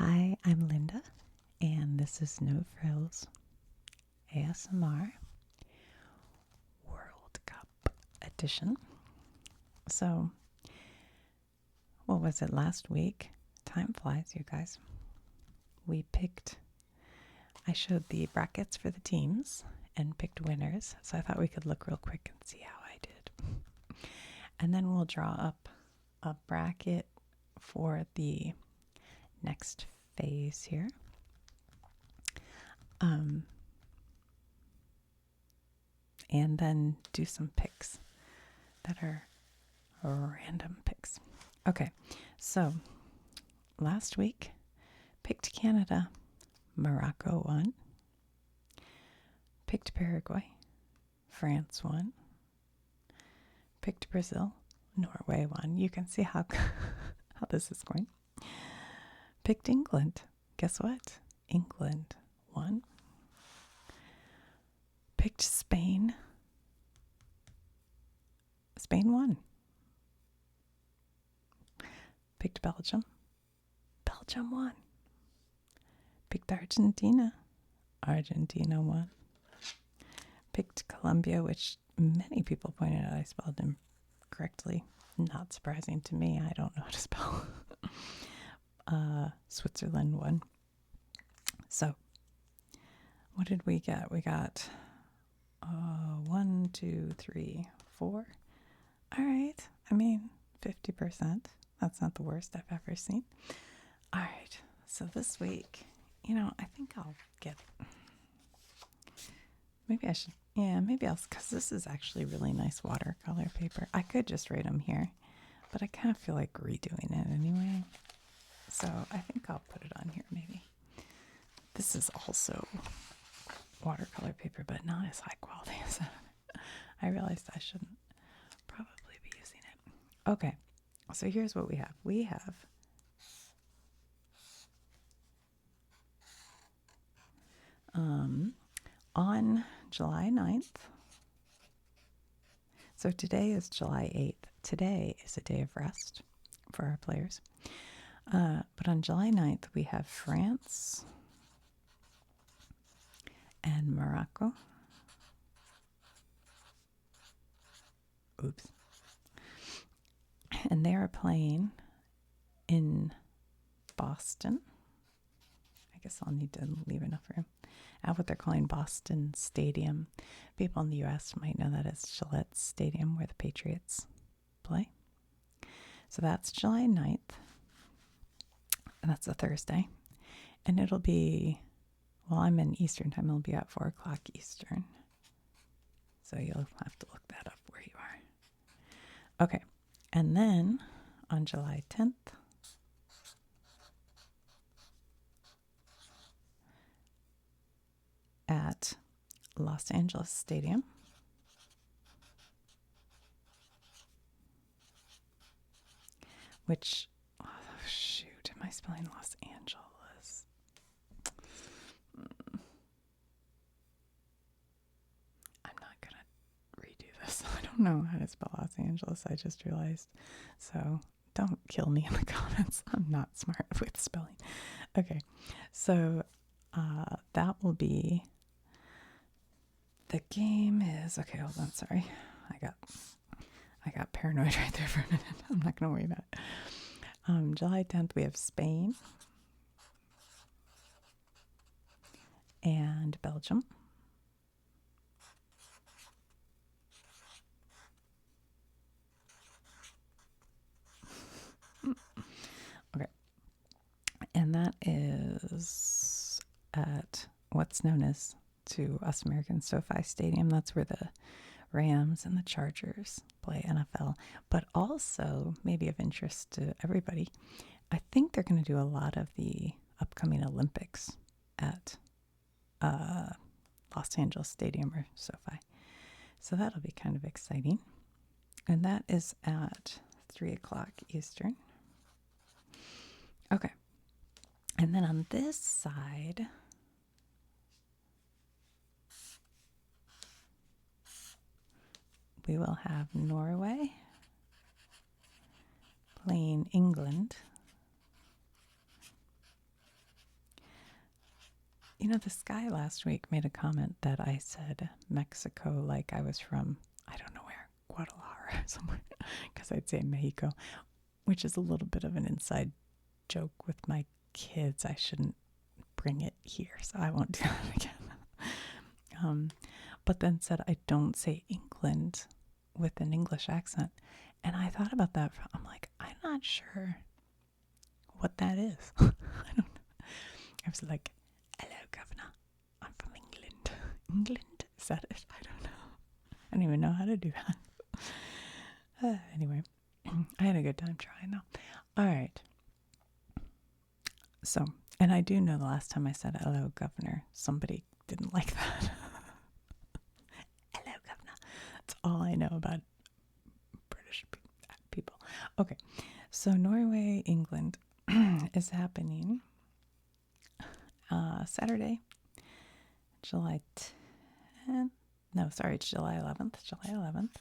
Hi, I'm Linda, and this is No Frills ASMR World Cup edition. So, what was it last week? Time flies, you guys. I showed the brackets for the teams and picked winners, so I thought we could look real quick and see how I did. And then we'll draw up a bracket for the next phase here. And then do some picks that are random picks. Okay, so last week picked Canada, Morocco won. Picked Paraguay, France won. Picked Brazil, Norway won. You can see how how this is going. Picked England. Guess what? England won. Picked Spain. Spain won. Picked Belgium. Belgium won. Picked Argentina. Argentina won. Picked Colombia, which many people pointed out I spelled incorrectly. Not surprising to me. I don't know how to spell. Switzerland won. So, what did we get? We got 1, 2, 3, 4. All right. I mean, 50%. That's not the worst I've ever seen. All right. So this week, I think I'll get... Maybe I should... Yeah, maybe I'll... Because this is actually really nice watercolor paper. I could just write them here, but I kind of feel like redoing it anyway. So I think I'll put it on here maybe. This is also watercolor paper, but not as high quality as that. I realized I shouldn't probably be using it. Okay, so here's what we have. We have on July 9th, so today is July 8th. Today is a day of rest for our players. But on July 9th, we have France and Morocco. Oops. And they are playing in Boston. I guess I'll need to leave enough room. At what they're calling Boston Stadium. People in the U.S. might know that as Gillette Stadium, where the Patriots play. So that's July 9th. And that's a Thursday. And it'll be, well, I'm in Eastern time. It'll be at 4 o'clock Eastern. So you'll have to look that up where you are. Okay. And then on July 10th, at Los Angeles Stadium, which, oh shoot, am I spelling Los Angeles? I'm not going to redo this. I don't know how to spell Los Angeles. I just realized. So don't kill me in the comments. I'm not smart with spelling. Okay, so that will be... The game is... Okay, hold on, sorry. I got paranoid right there for a minute. I'm not going to worry about it. July 10th, we have Spain and Belgium. Okay. And that is at what's known as, to us Americans, SoFi Stadium. That's where the Rams and the Chargers play NFL. But also, maybe of interest to everybody, I think they're going to do a lot of the upcoming Olympics at Los Angeles Stadium or SoFi. So that'll be kind of exciting. And that is at 3 o'clock Eastern. Okay. And then on this side, we will have Norway playing England. You know, this guy last week made a comment that I said Mexico like I was from, I don't know where, Guadalajara somewhere, because I'd say Mexico, which is a little bit of an inside joke with my kids. I shouldn't bring it here, so I won't do that again. But then said I don't say England with an English accent. And I thought about that. I'm like, I'm not sure what that is. I don't know. I was like, hello, governor. I'm from England. England? Is that it? I don't know. I don't even know how to do that. Anyway, I had a good time trying though. All right. So, and I do know the last time I said hello, governor, somebody didn't like that. Hello, governor. That's all I know about British people. Okay. So, Norway, England is happening Saturday, July 10th. No, sorry, it's July 11th. July 11th.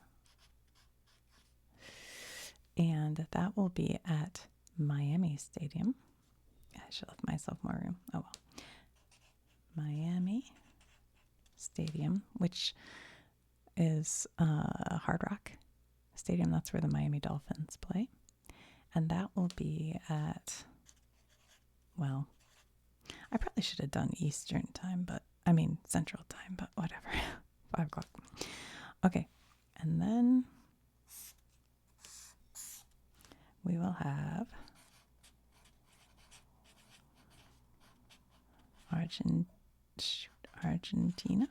And that will be at Miami Stadium. I should have myself more room. Oh well. Miami Stadium, which is Hard Rock Stadium. That's where the Miami Dolphins play. And that will be at, well, I probably should have done Eastern time, but I mean Central time, but whatever. 5 o'clock. Okay. And then we will have Argentina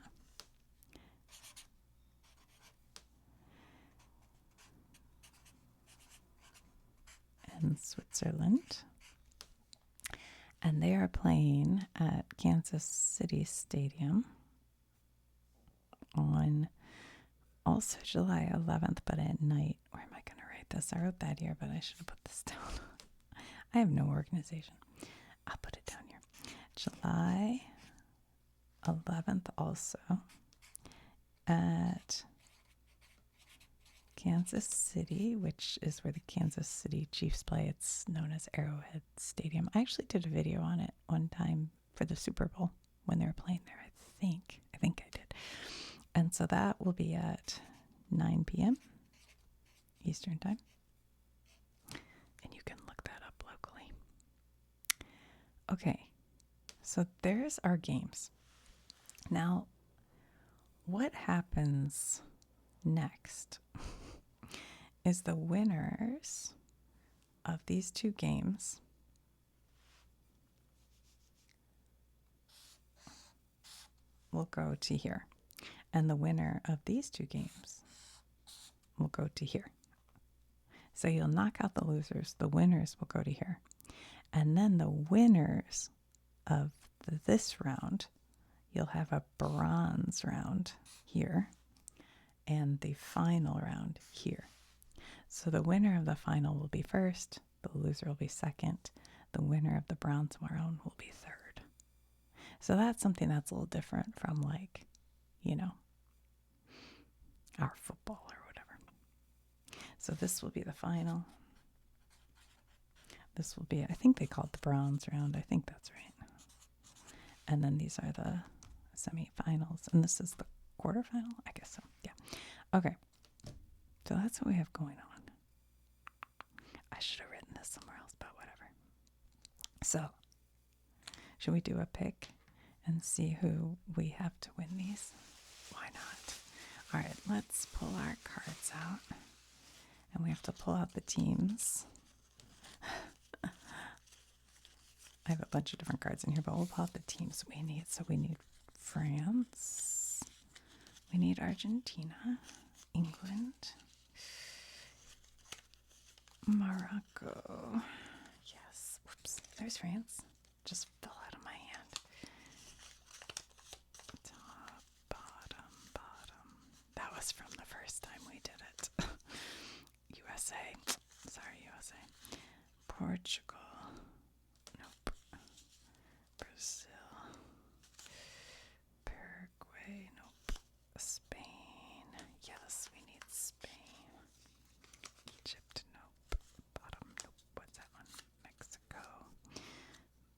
and Switzerland. And they are playing at Kansas City Stadium on also July 11th, but at night. Where am I going to write this? I wrote that here, but I should have put this down. I have no organization. I'll put it down here. July 11th also at Kansas City, which is where the Kansas City Chiefs play. It's known as Arrowhead Stadium. I actually did a video on it one time for the Super Bowl when they were playing there, I think I did. And so that will be at 9 p.m. Eastern time. And you can look that up locally. Okay, so there's our games. Now, what happens next is the winners of these 2 games will go to here. And the winner of these 2 games will go to here. So you'll knock out the losers. The winners will go to here. And then the winners of this round, you'll have a bronze round here and the final round here. So the winner of the final will be first. The loser will be second. The winner of the bronze round will be third. So that's something that's a little different from, like, you know, our football or whatever. So this will be the final. This will be, I think they call it the bronze round. I think that's right. And then these are the semifinals. And this is the quarterfinal? I guess so. Yeah. Okay. So that's what we have going on. I should have written this somewhere else, but whatever. So, should we do a pick and see who we have to win these? Why not? All right, let's pull our cards out. And we have to pull out the teams. I have a bunch of different cards in here, but we'll pull out the teams we need. So we need France. We need Argentina. England. Morocco. Yes. Whoops. There's France. Just fell out of my hand. Top, bottom. That was from the first time we did it. USA. Sorry, USA. Portugal. Nope. Brazil. Paraguay. Nope. Spain. Yes, we need Spain. Egypt. Nope. Bottom. Nope. What's that one? Mexico.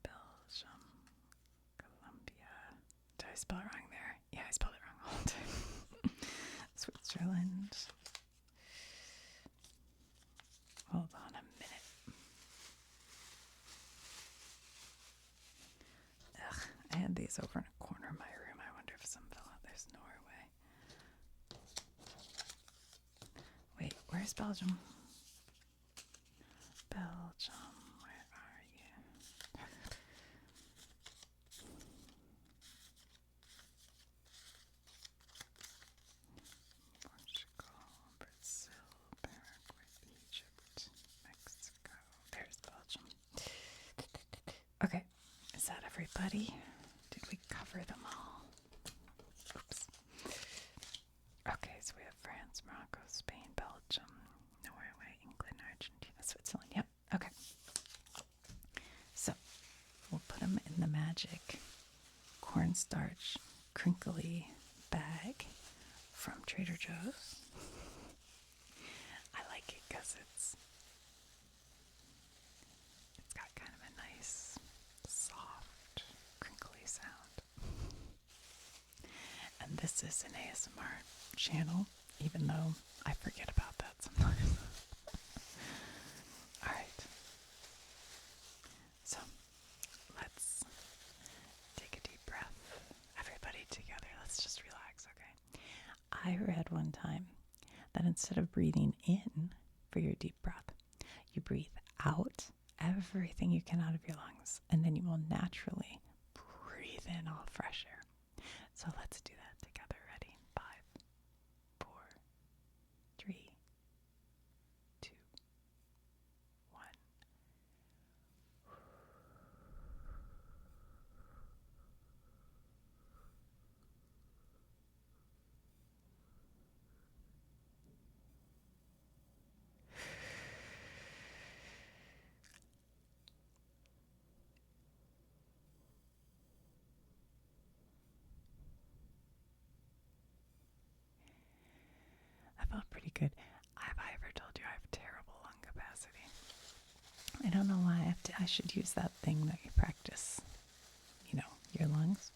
Belgium. Colombia. spell it wrong there? Yeah, I spelled it wrong all the time. Switzerland. Hold on a minute. Ugh, I had these over in a corner of my room. I wonder if some fell out. There's Norway. Wait, where's Belgium? Belgium, where are you? Portugal, Brazil, Paraguay, Egypt, Mexico. There's Belgium. Okay, is that everybody? Did we cover them all? Oops. Okay, so we have France, Morocco, Spain, Belgium, Norway, England, Argentina, Switzerland. Yep, okay. So we'll put them in the magic cornstarch crinkly bag from Trader Joe's. I like it because it's got kind of a nice, soft, crinkly sound. And this is an ASMR channel, even though I forget about that sometimes. All right. So let's take a deep breath. Everybody together. Let's just relax, okay? I read one time that instead of breathing in for your deep breath, you breathe out everything you can out of your lungs, and then you will naturally breathe in all fresh air. So let's do that together. Ready? 5, 4, 3, 2, 1. I felt pretty good. Have I ever told you I have terrible lung capacity? I don't know why. I should use that thing that you practice, your lungs.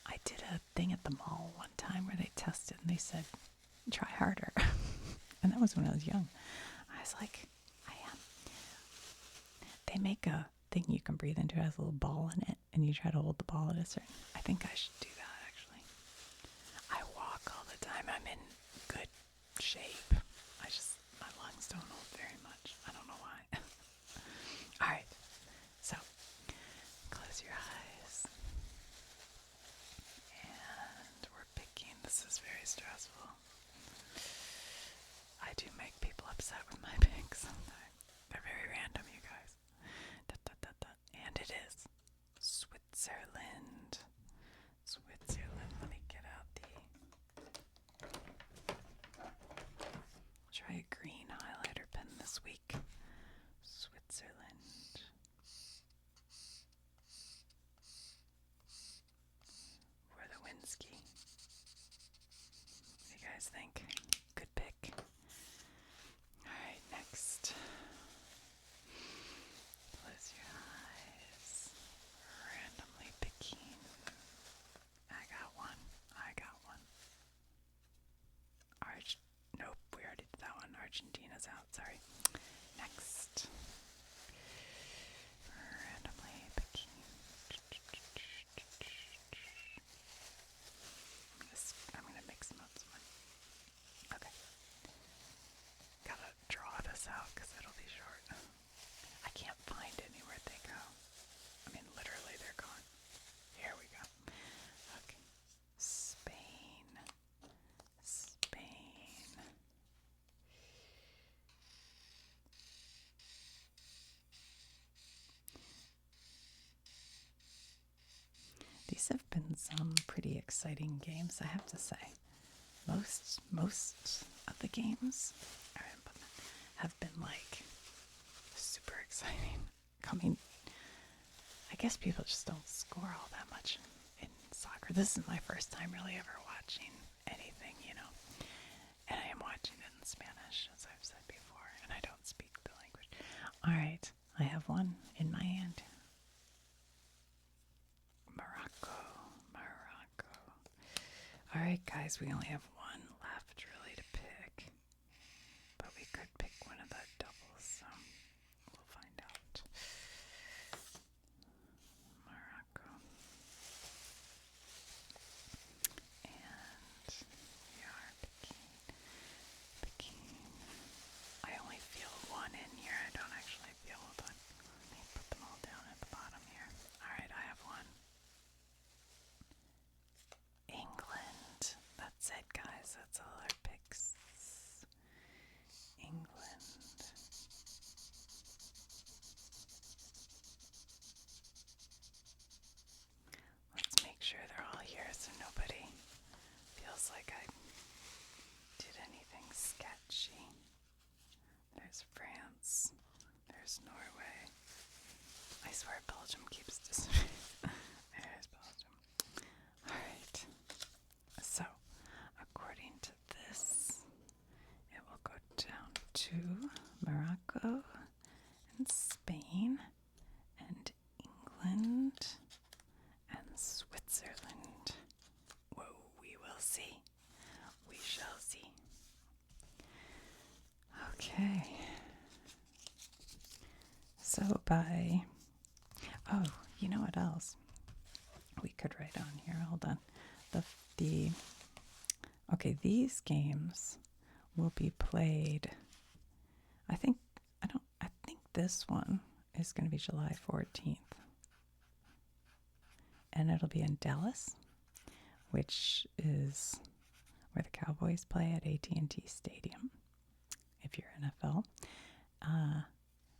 I did a thing at the mall one time where they tested and they said, try harder. And that was when I was young. I was like, I am. They make a thing you can breathe into. It has a little ball in it, and you try to hold the ball at a certain. I think I should do that, actually. I walk all the time. I'm in good shape. My lungs don't hold very much. I don't know why. All right. So, close your eyes. And we're picking. This is very stressful. I do make people upset with my picks sometimes. They're very random, you guys. And it is Switzerland. Let me get out try a green highlighter pen this week. Switzerland. For the Winsky. What do you guys think? Good pick. Alright, next. Close your eyes. Randomly picking. I got one. Nope, we already did that one. Argentina's out, sorry. Next. Randomly picking. I'm gonna mix them up some. Okay. Gotta draw this out because it'll be short. I can't find anywhere they go. I mean, literally, they're gone. Here we go. Okay. Spain. These have been some pretty exciting games, I have to say. Most of the games have been like super exciting. I guess people just don't score all that much in soccer. This is my first time really ever watching anything, and I am watching it in Spanish, as I've said before, and I don't speak the language. All right, I have one in my hand. Morocco. right, guys, we only have one left really to pick. But we could pick one of the doubles, so we'll find out. Morocco. And we are picking. I only feel one in here. I don't actually feel, hold on. Let me put them all down at the bottom here. Alright, I have one. England. That's it, guys. That's all our picks. England. Let's make sure they're all here so nobody feels like I did anything sketchy. There's France. There's Norway. I swear Belgium keeps disappearing. There's Belgium. Alright. So, according to this, it will go down to Morocco and Spain and England and Switzerland. Whoa, we will see. We shall see. Okay. So oh, you know what else we could write on here? Hold on. Okay, these games will be played. I think this one is going to be July 14th. And it'll be in Dallas, which is where the Cowboys play at AT&T Stadium, if you're NFL.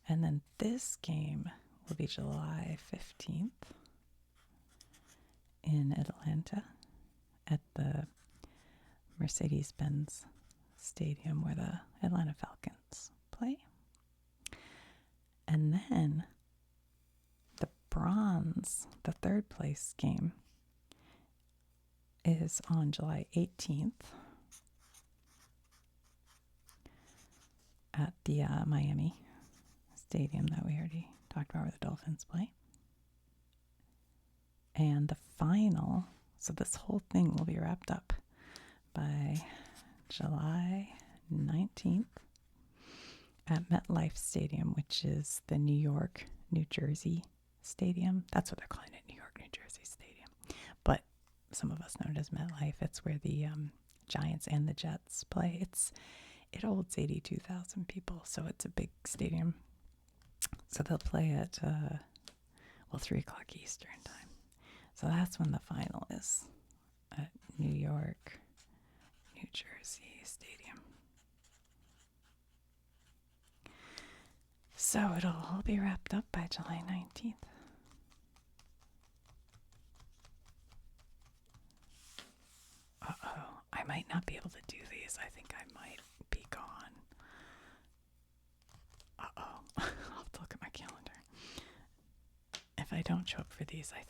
And then this game will be July 15th in Atlanta at the Mercedes-Benz Stadium where the Atlanta Falcons play. And then the bronze, the third place game, is on July 18th at the Miami Stadium that we already talked about where the Dolphins play. And the final, so this whole thing will be wrapped up by July 19th at MetLife Stadium, which is the New York, New Jersey Stadium. That's what they're calling it, New York, New Jersey Stadium. But some of us know it as MetLife. It's where the Giants and the Jets play. It holds 82,000 people, so it's a big stadium. So they'll play at 3 o'clock Eastern time. So that's when the final is at New York, New Jersey Stadium. So it'll all be wrapped up by July 19th. Uh-oh, I might not be able to do these. I think I might be gone. Uh-oh, I'll have to look at my calendar. If I don't show up for these, I